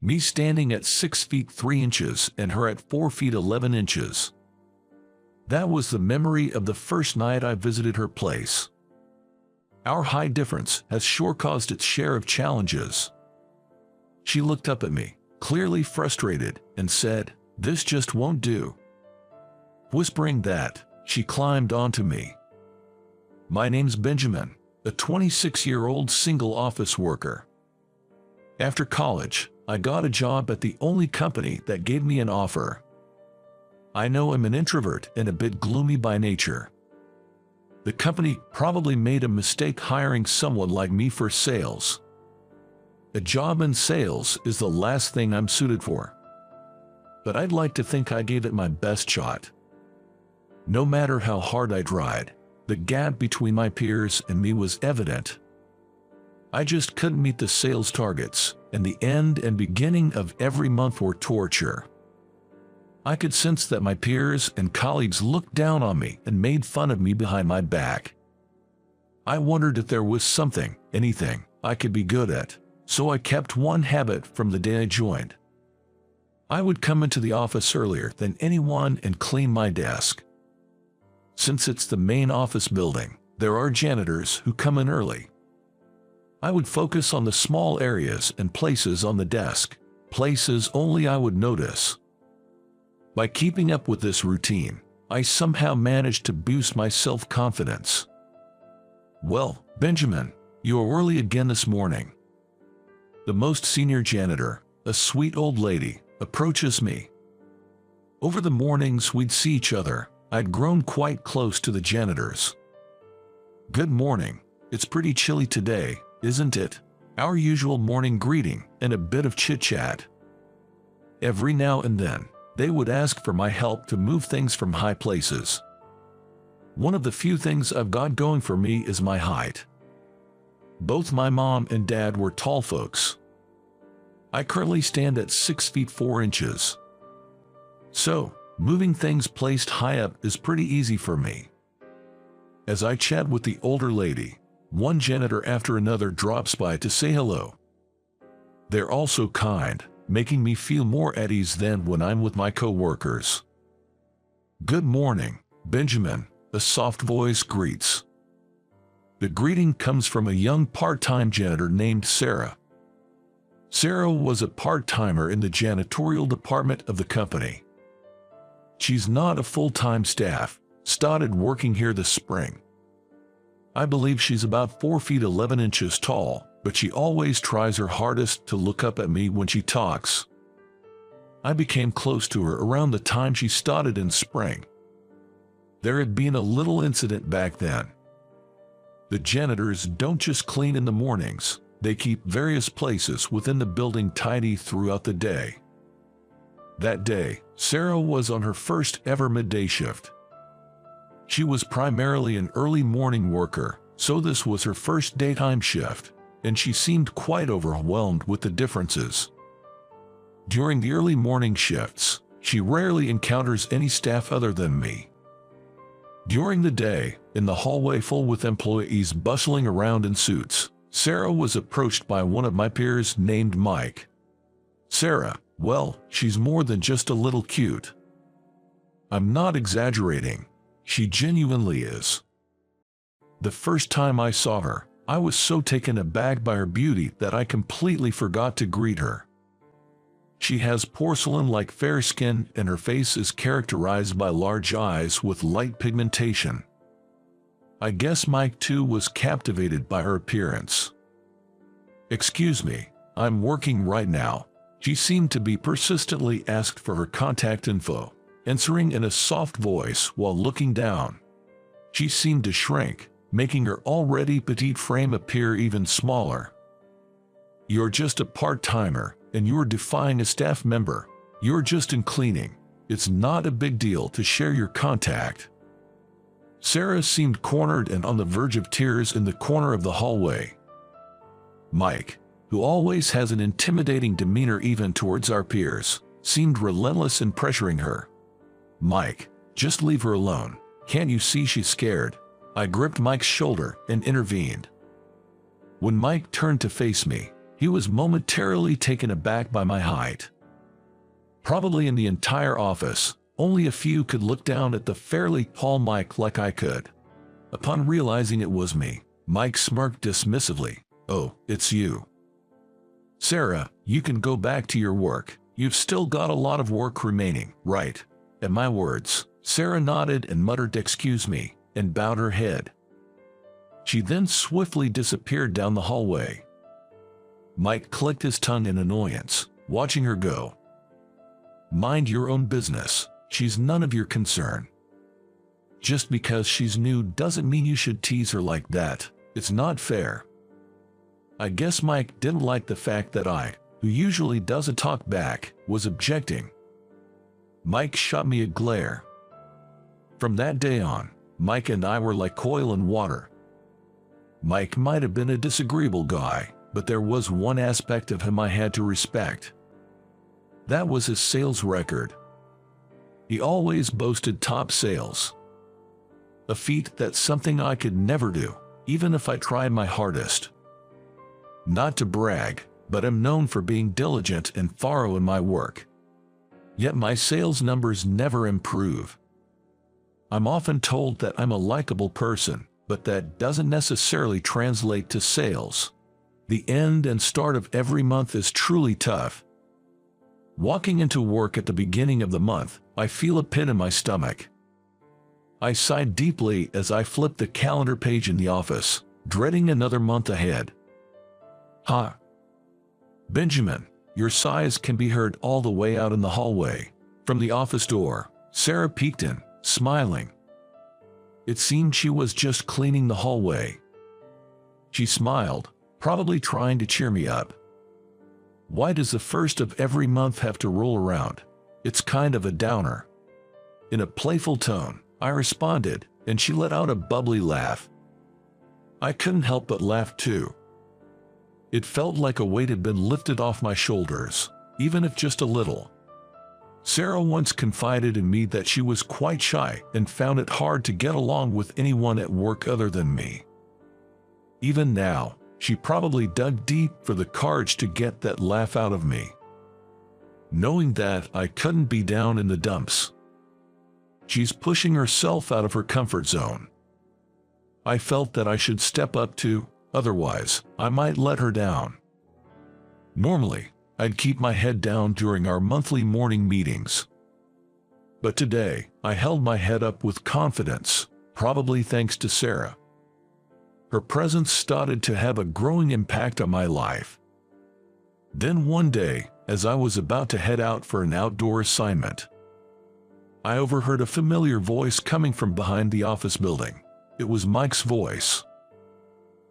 Me standing at 6 feet 3 inches and her at 4 feet 11 inches. That was the memory of the first night I visited her place. Our height difference has sure caused its share of challenges. She looked up at me, clearly frustrated, and said, "This just won't do." Whispering that, she climbed onto me. "My name's Benjamin, a 26-year-old single office worker. After college, I got a job at the only company that gave me an offer. I know I'm an introvert and a bit gloomy by nature. The company probably made a mistake hiring someone like me for sales. A job in sales is the last thing I'm suited for. But I'd like to think I gave it my best shot. No matter how hard I tried, the gap between my peers and me was evident. I just couldn't meet the sales targets, and the end and beginning of every month were torture. I could sense that my peers and colleagues looked down on me and made fun of me behind my back. I wondered if there was something, anything, I could be good at, so I kept one habit from the day I joined. I would come into the office earlier than anyone and clean my desk. Since it's the main office building, there are janitors who come in early. I would focus on the small areas and places on the desk, places only I would notice. By keeping up with this routine, I somehow managed to boost my self-confidence. "Well, Benjamin, you're early again this morning." The most senior janitor, a sweet old lady, approaches me. Over the mornings we'd see each other, I'd grown quite close to the janitors. "Good morning, it's pretty chilly today, isn't it?" Our usual morning greeting and a bit of chit-chat. Every now and then, they would ask for my help to move things from high places. One of the few things I've got going for me is my height. Both my mom and dad were tall folks. I currently stand at 6 feet 4 inches. So, moving things placed high up is pretty easy for me. As I chat with the older lady, one janitor after another drops by to say hello. They're all so kind, making me feel more at ease than when I'm with my co-workers. "Good morning, Benjamin," a soft voice greets. The greeting comes from a young part-time janitor named Sarah. Sarah was a part-timer in the janitorial department of the company. She's not a full-time staff, started working here this spring. I believe she's about 4 feet 11 inches tall, but she always tries her hardest to look up at me when she talks. I became close to her around the time she started in spring. There had been a little incident back then. The janitors don't just clean in the mornings, they keep various places within the building tidy throughout the day. That day, Sarah was on her first ever midday shift. She was primarily an early morning worker, so this was her first daytime shift, and she seemed quite overwhelmed with the differences. During the early morning shifts, she rarely encounters any staff other than me. During the day, in the hallway full with employees bustling around in suits, Sarah was approached by one of my peers named Mike. Sarah, well, she's more than just a little cute. I'm not exaggerating, she genuinely is. The first time I saw her, I was so taken aback by her beauty that I completely forgot to greet her. She has porcelain-like fair skin and her face is characterized by large eyes with light pigmentation. I guess Mike too was captivated by her appearance. "Excuse me, I'm working right now." She seemed to be persistently asked for her contact info, answering in a soft voice while looking down. She seemed to shrink, making her already petite frame appear even smaller. "You're just a part-timer, and you're defying a staff member. You're just in cleaning. It's not a big deal to share your contact." Sarah seemed cornered and on the verge of tears in the corner of the hallway. Mike, who always has an intimidating demeanor even towards our peers, seemed relentless in pressuring her. "Mike, just leave her alone. Can't you see she's scared?" I gripped Mike's shoulder and intervened. When Mike turned to face me, He was momentarily taken aback by my height. Probably in the entire office, only a few could look down at the fairly tall Mike like I could. Upon realizing it was me, Mike smirked dismissively. "Oh, it's you. Sarah, you can go back to your work. You've still got a lot of work remaining, right?" At my words, Sarah nodded and muttered "excuse me," and bowed her head. She then swiftly disappeared down the hallway. Mike clicked his tongue in annoyance, watching her go. "Mind your own business. She's none of your concern. Just because she's new doesn't mean you should tease her like that. It's not fair." I guess Mike didn't like the fact that I, who usually doesn't talk back, was objecting. Mike shot me a glare. From that day on, Mike and I were like oil and water. Mike might have been a disagreeable guy, but there was one aspect of him I had to respect. That was his sales record. He always boasted top sales. A feat that's something I could never do, even if I tried my hardest. Not to brag, but I'm known for being diligent and thorough in my work. Yet my sales numbers never improve. I'm often told that I'm a likable person, but that doesn't necessarily translate to sales. The end and start of every month is truly tough. Walking into work at the beginning of the month, I feel a pit in my stomach. I sigh deeply as I flip the calendar page in the office, dreading another month ahead. "Ha! Benjamin," your sighs can be heard all the way out in the hallway. From the office door, Sarah peeked in, smiling. It seemed she was just cleaning the hallway. She smiled, probably trying to cheer me up. Why does the first of every month have to roll around? It's kind of a downer. In a playful tone, I responded, and she let out a bubbly laugh. I couldn't help but laugh too. It felt like a weight had been lifted off my shoulders, even if just a little. Sarah once confided in me that she was quite shy and found it hard to get along with anyone at work other than me. Even now, she probably dug deep for the courage to get that laugh out of me, knowing that I couldn't be down in the dumps. She's pushing herself out of her comfort zone. I felt that I should step up too, otherwise I might let her down. Normally, I'd keep my head down during our monthly morning meetings. But today, I held my head up with confidence, probably thanks to Sarah. Her presence started to have a growing impact on my life. Then one day, as I was about to head out for an outdoor assignment, I overheard a familiar voice coming from behind the office building. It was Mike's voice.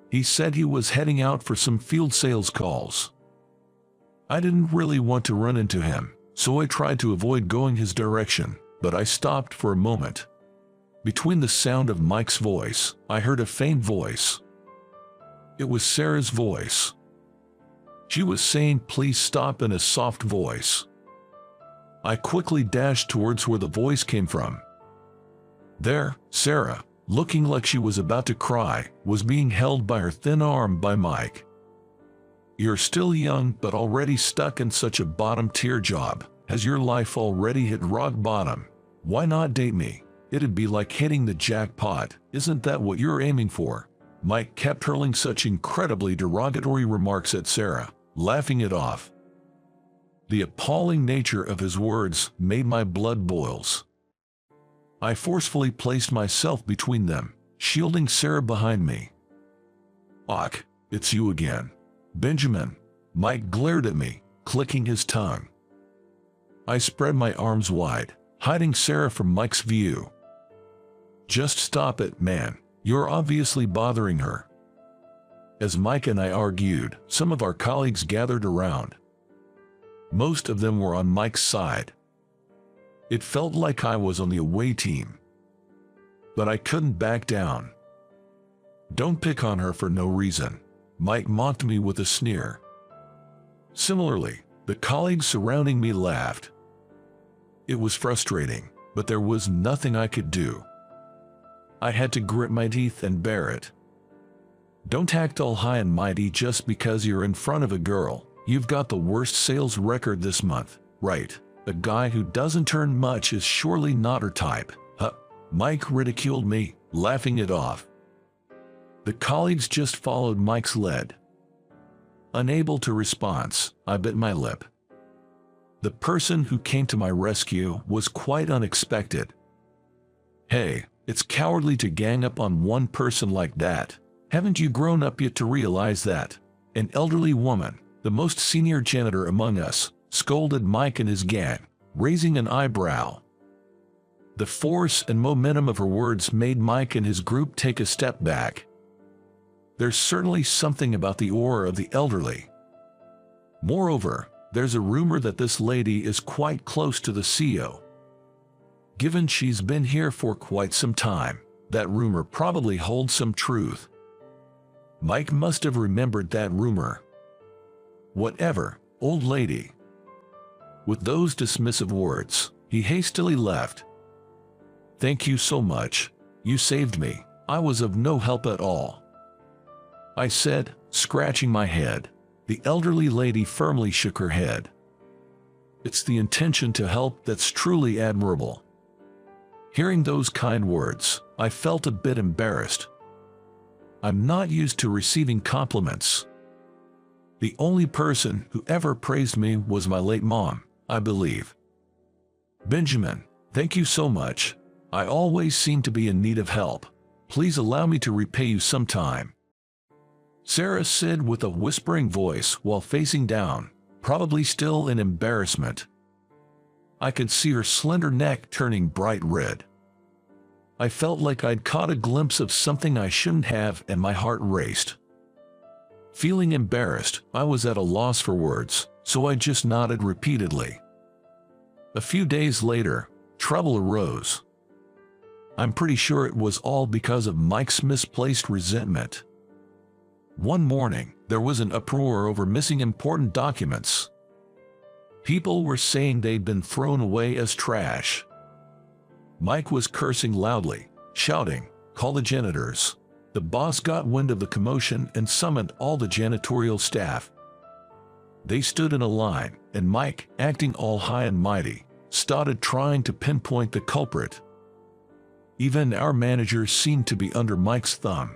He said he was heading out for some field sales calls. I didn't really want to run into him, so I tried to avoid going his direction, but I stopped for a moment. Between the sound of Mike's voice, I heard a faint voice. It was Sarah's voice. She was saying, "Please stop," in a soft voice. I quickly dashed towards where the voice came from. There, Sarah, looking like she was about to cry, was being held by her thin arm by Mike. "You're still young but already stuck in such a bottom-tier job. Has your life already hit rock bottom? Why not date me? It'd be like hitting the jackpot. Isn't that what you're aiming for?" Mike kept hurling such incredibly derogatory remarks at Sarah, laughing it off. The appalling nature of his words made my blood boils. I forcefully placed myself between them, shielding Sarah behind me. "Och, it's you again, Benjamin." Mike glared at me, clicking his tongue. I spread my arms wide, hiding Sarah from Mike's view. "Just stop it, man. You're obviously bothering her." As Mike and I argued, some of our colleagues gathered around. Most of them were on Mike's side. It felt like I was on the away team. But I couldn't back down. "Don't pick on her for no reason," Mike mocked me with a sneer. Similarly, the colleagues surrounding me laughed. It was frustrating, but there was nothing I could do. I had to grit my teeth and bear it. Don't act all high and mighty just because you're in front of a girl. You've got the worst sales record this month, right? A guy who doesn't earn much is surely not her type. Huh? Mike ridiculed me, laughing it off. The colleagues just followed Mike's lead. Unable to respond, I bit my lip. The person who came to my rescue was quite unexpected. Hey, it's cowardly to gang up on one person like that. Haven't you grown up yet to realize that? An elderly woman, the most senior janitor among us, scolded Mike and his gang, raising an eyebrow. The force and momentum of her words made Mike and his group take a step back. There's certainly something about the aura of the elderly. Moreover, there's a rumor that this lady is quite close to the CEO. Given she's been here for quite some time, that rumor probably holds some truth. Mike must have remembered that rumor. Whatever, old lady. With those dismissive words, he hastily left. Thank you so much. You saved me. I was of no help at all, I said, scratching my head. The elderly lady firmly shook her head. It's the intention to help that's truly admirable. Hearing those kind words, I felt a bit embarrassed. I'm not used to receiving compliments. The only person who ever praised me was my late mom, I believe. Benjamin, thank you so much. I always seem to be in need of help. Please allow me to repay you sometime. Sarah said with a whispering voice while facing down, probably still in embarrassment. I could see her slender neck turning bright red. I felt like I'd caught a glimpse of something I shouldn't have and my heart raced. Feeling embarrassed, I was at a loss for words, so I just nodded repeatedly. A few days later, trouble arose. I'm pretty sure it was all because of Mike's misplaced resentment. One morning, there was an uproar over missing important documents. People were saying they'd been thrown away as trash. Mike was cursing loudly, shouting, "Call the janitors." The boss got wind of the commotion and summoned all the janitorial staff. They stood in a line, and Mike, acting all high and mighty, started trying to pinpoint the culprit. Even our manager seemed to be under Mike's thumb.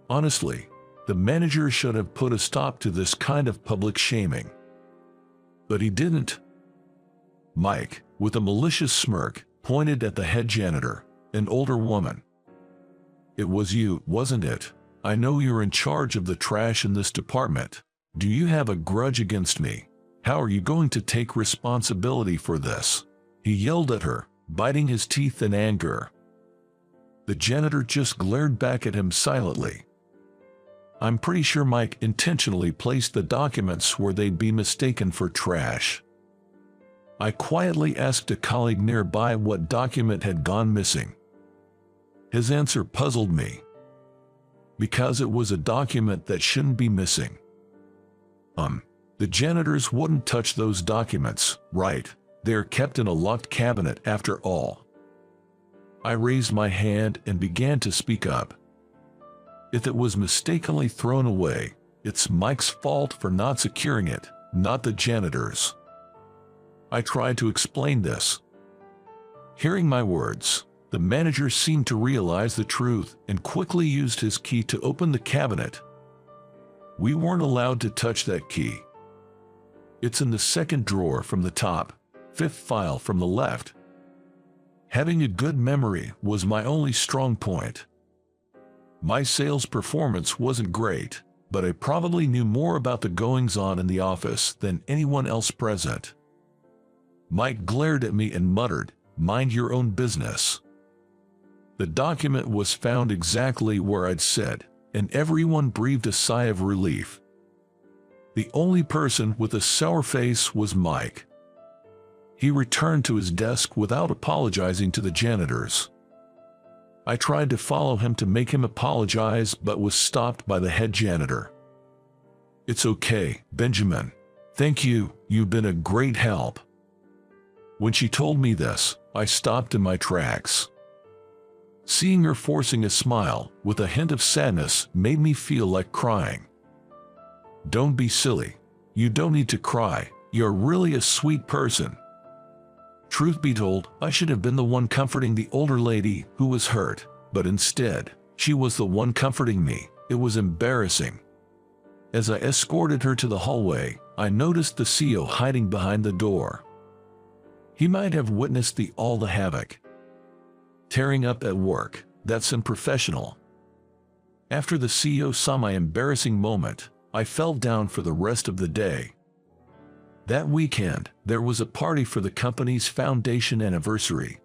Honestly, the manager should have put a stop to this kind of public shaming. But he didn't. Mike, with a malicious smirk, pointed at the head janitor, an older woman. It was you, wasn't it? I know you're in charge of the trash in this department. Do you have a grudge against me? How are you going to take responsibility for this? He yelled at her, biting his teeth in anger. The janitor just glared back at him silently. I'm pretty sure Mike intentionally placed the documents where they'd be mistaken for trash. I quietly asked a colleague nearby what document had gone missing. His answer puzzled me. Because it was a document that shouldn't be missing. The janitors wouldn't touch those documents, right? They're kept in a locked cabinet after all. I raised my hand and began to speak up. If it was mistakenly thrown away, it's Mike's fault for not securing it, not the janitors. I tried to explain this. Hearing my words, the manager seemed to realize the truth and quickly used his key to open the cabinet. We weren't allowed to touch that key. It's in the second drawer from the top, fifth file from the left. Having a good memory was my only strong point. My sales performance wasn't great, but I probably knew more about the goings-on in the office than anyone else present. Mike glared at me and muttered, "Mind your own business." The document was found exactly where I'd said, and everyone breathed a sigh of relief. The only person with a sour face was Mike. He returned to his desk without apologizing to the janitors. I tried to follow him to make him apologize but was stopped by the head janitor. "It's okay, Benjamin. Thank you, you've been a great help." When she told me this, I stopped in my tracks. Seeing her forcing a smile with a hint of sadness made me feel like crying. "Don't be silly. You don't need to cry. You're really a sweet person." Truth be told, I should have been the one comforting the older lady who was hurt, but instead, she was the one comforting me. It was embarrassing. As I escorted her to the hallway, I noticed the CEO hiding behind the door. He might have witnessed all the havoc. Tearing up at work, that's unprofessional. After the CEO saw my embarrassing moment, I fell down for the rest of the day. That weekend, there was a party for the company's foundation anniversary.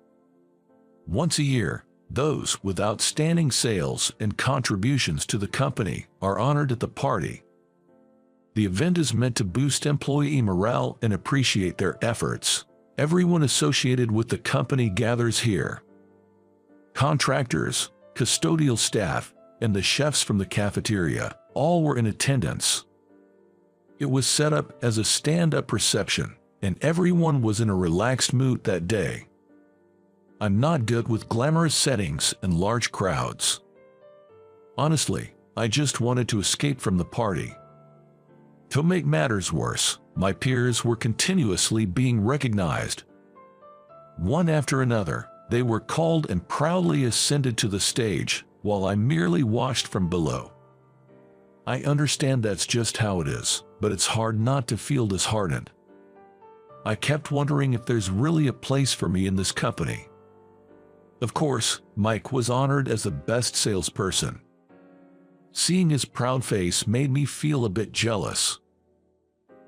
Once a year, those with outstanding sales and contributions to the company are honored at the party. The event is meant to boost employee morale and appreciate their efforts. Everyone associated with the company gathers here. Contractors, custodial staff, and the chefs from the cafeteria all were in attendance. It was set up as a stand-up reception, and everyone was in a relaxed mood that day. I'm not good with glamorous settings and large crowds. Honestly, I just wanted to escape from the party. To make matters worse, my peers were continuously being recognized. One after another, they were called and proudly ascended to the stage, while I merely watched from below. I understand that's just how it is, but it's hard not to feel disheartened. I kept wondering if there's really a place for me in this company. Of course, Mike was honored as the best salesperson. Seeing his proud face made me feel a bit jealous.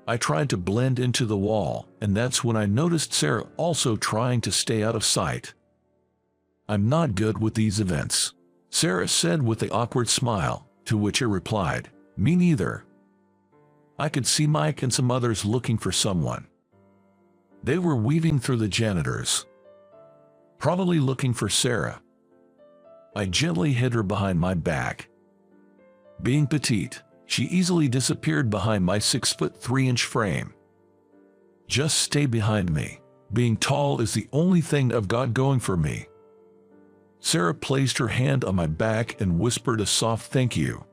I tried to blend into the wall, and that's when I noticed Sarah also trying to stay out of sight. "I'm not good with these events," Sarah said with an awkward smile, to which I replied, "Me neither." I could see Mike and some others looking for someone. They were weaving through the janitors, probably looking for Sarah. I gently hid her behind my back. Being petite, she easily disappeared behind my 6'3" frame. "Just stay behind me. Being tall is the only thing I've got going for me." Sarah placed her hand on my back and whispered a soft "thank you,"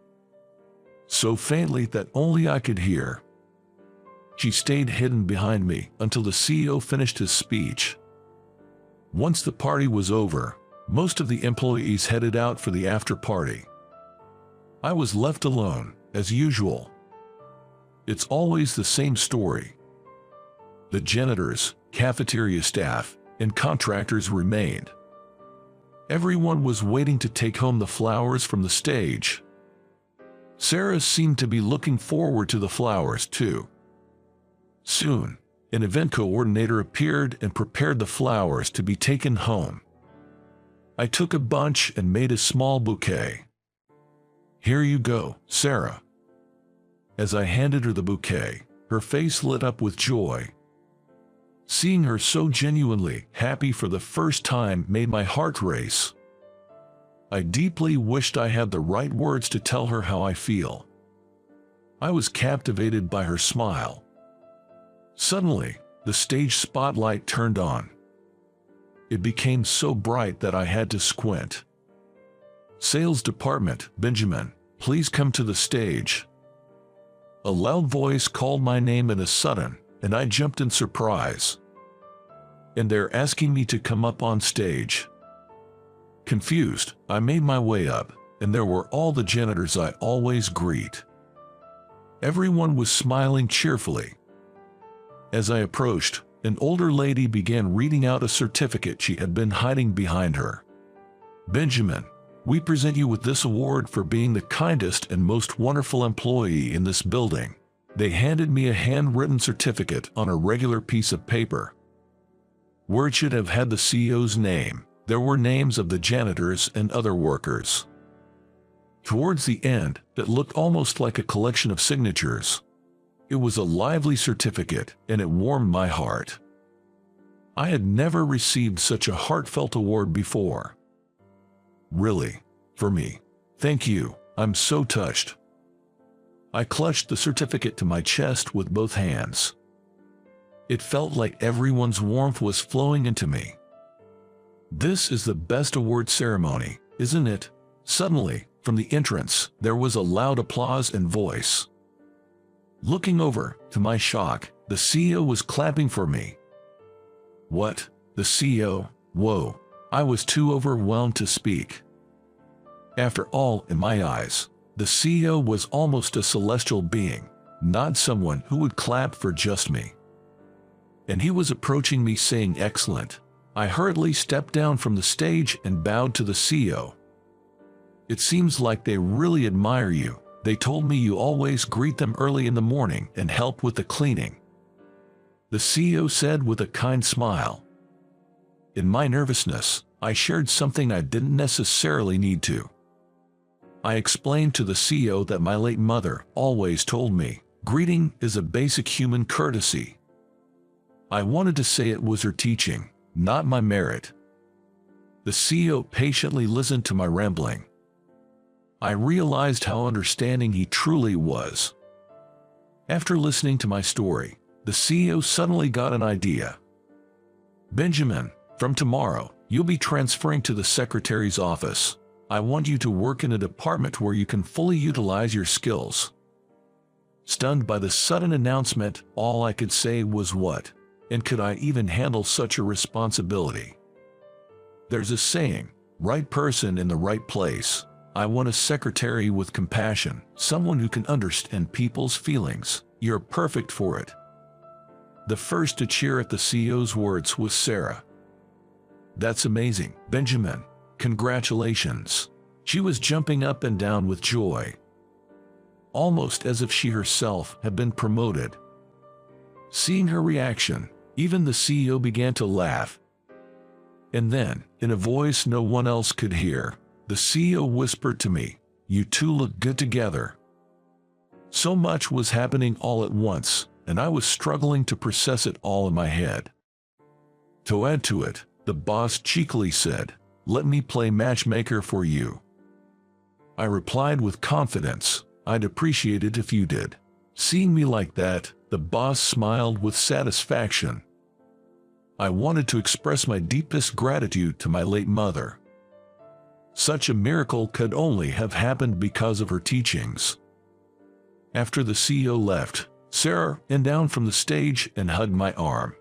so faintly that only I could hear. She stayed hidden behind me until the CEO finished his speech. Once the party was over, most of the employees headed out for the after party. I was left alone, as usual. It's always the same story. The janitors, cafeteria staff, and contractors remained. Everyone was waiting to take home the flowers from the stage. Sarah seemed to be looking forward to the flowers too. Soon, an event coordinator appeared and prepared the flowers to be taken home. I took a bunch and made a small bouquet. "Here you go, Sarah." As I handed her the bouquet, her face lit up with joy. Seeing her so genuinely happy for the first time made my heart race. I deeply wished I had the right words to tell her how I feel. I was captivated by her smile. Suddenly, the stage spotlight turned on. It became so bright that I had to squint. "Sales department, Benjamin, please come to the stage." A loud voice called my name in a sudden, and I jumped in surprise. "And they're asking me to come up on stage." Confused, I made my way up, and there were all the janitors I always greet. Everyone was smiling cheerfully. As I approached, an older lady began reading out a certificate she had been hiding behind her. "Benjamin, we present you with this award for being the kindest and most wonderful employee in this building." They handed me a handwritten certificate on a regular piece of paper. Where it should have had the CEO's name, there were names of the janitors and other workers. Towards the end, it looked almost like a collection of signatures. It was a lively certificate, and it warmed my heart. I had never received such a heartfelt award before. Really, for me. Thank you, I'm so touched. I clutched the certificate to my chest with both hands. It felt like everyone's warmth was flowing into me. This is the best award ceremony, isn't it? Suddenly, from the entrance, there was a loud applause and voice. Looking over, to my shock, the CEO was clapping for me. What? The CEO? Whoa! I was too overwhelmed to speak. After all, in my eyes, the CEO was almost a celestial being, not someone who would clap for just me. And he was approaching me saying, "Excellent." I hurriedly stepped down from the stage and bowed to the CEO. "It seems like they really admire you. They told me you always greet them early in the morning and help with the cleaning," the CEO said with a kind smile. In my nervousness, I shared something I didn't necessarily need to. I explained to the CEO that my late mother always told me, greeting is a basic human courtesy. I wanted to say it was her teaching, not my merit. The CEO patiently listened to my rambling. I realized how understanding he truly was. After listening to my story, the CEO suddenly got an idea. "Benjamin, from tomorrow, you'll be transferring to the secretary's office. I want you to work in a department where you can fully utilize your skills." Stunned by the sudden announcement, all I could say was, "What? And could I even handle such a responsibility?" There's a saying, right person in the right place. I want a secretary with compassion, someone who can understand people's feelings. You're perfect for it. The first to cheer at the CEO's words was Sarah. "That's amazing, Benjamin. Congratulations." She was jumping up and down with joy, almost as if she herself had been promoted. Seeing her reaction, even the CEO began to laugh. And then, in a voice no one else could hear, the CEO whispered to me, "You two look good together." So much was happening all at once, and I was struggling to process it all in my head. To add to it, the boss cheekily said, "Let me play matchmaker for you." I replied with confidence, "I'd appreciate it if you did." Seeing me like that, the boss smiled with satisfaction. I wanted to express my deepest gratitude to my late mother. Such a miracle could only have happened because of her teachings. After the CEO left, Sarah ran down from the stage and hugged my arm.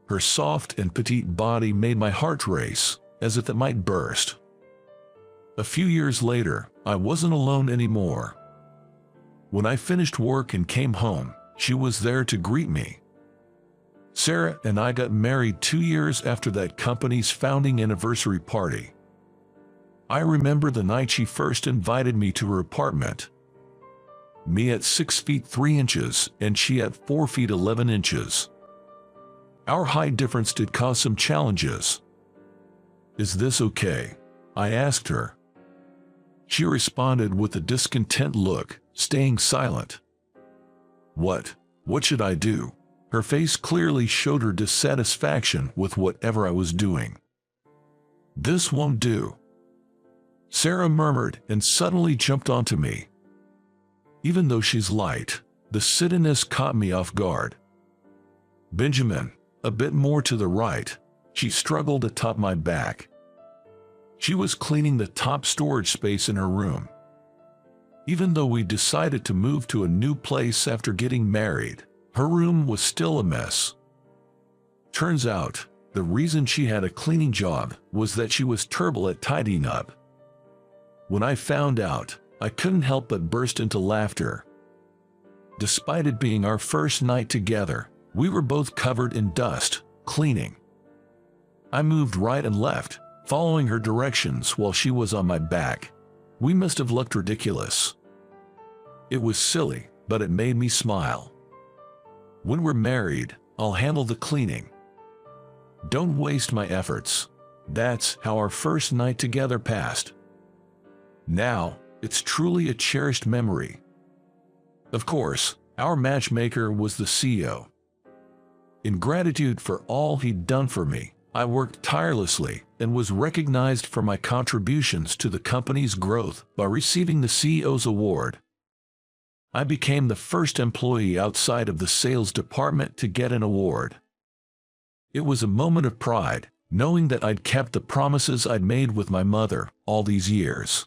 Her soft and petite body made my heart race, as if it might burst. A few years later, I wasn't alone anymore. When I finished work and came home, she was there to greet me. Sarah and I got married 2 years after that company's founding anniversary party. I remember the night she first invited me to her apartment. Me at 6 feet 3 inches and she at 4 feet 11 inches. Our height difference did cause some challenges. "Is this okay?" I asked her. She responded with a discontent look, staying silent. What should I do?" Her face clearly showed her dissatisfaction with whatever I was doing. "This won't do," Sarah murmured and suddenly jumped onto me. Even though she's light, the sittiness caught me off guard. "Benjamin, a bit more to the right," she struggled atop my back. She was cleaning the top storage space in her room. Even though we decided to move to a new place after getting married, her room was still a mess. Turns out, the reason she had a cleaning job was that she was terrible at tidying up. When I found out, I couldn't help but burst into laughter. Despite it being our first night together, we were both covered in dust, cleaning. I moved right and left, following her directions while she was on my back. We must have looked ridiculous. It was silly, but it made me smile. When we're married, I'll handle the cleaning. Don't waste my efforts. That's how our first night together passed. Now, it's truly a cherished memory. Of course, our matchmaker was the CEO. In gratitude for all he'd done for me, I worked tirelessly and was recognized for my contributions to the company's growth by receiving the CEO's award. I became the first employee outside of the sales department to get an award. It was a moment of pride, knowing that I'd kept the promises I'd made with my mother all these years.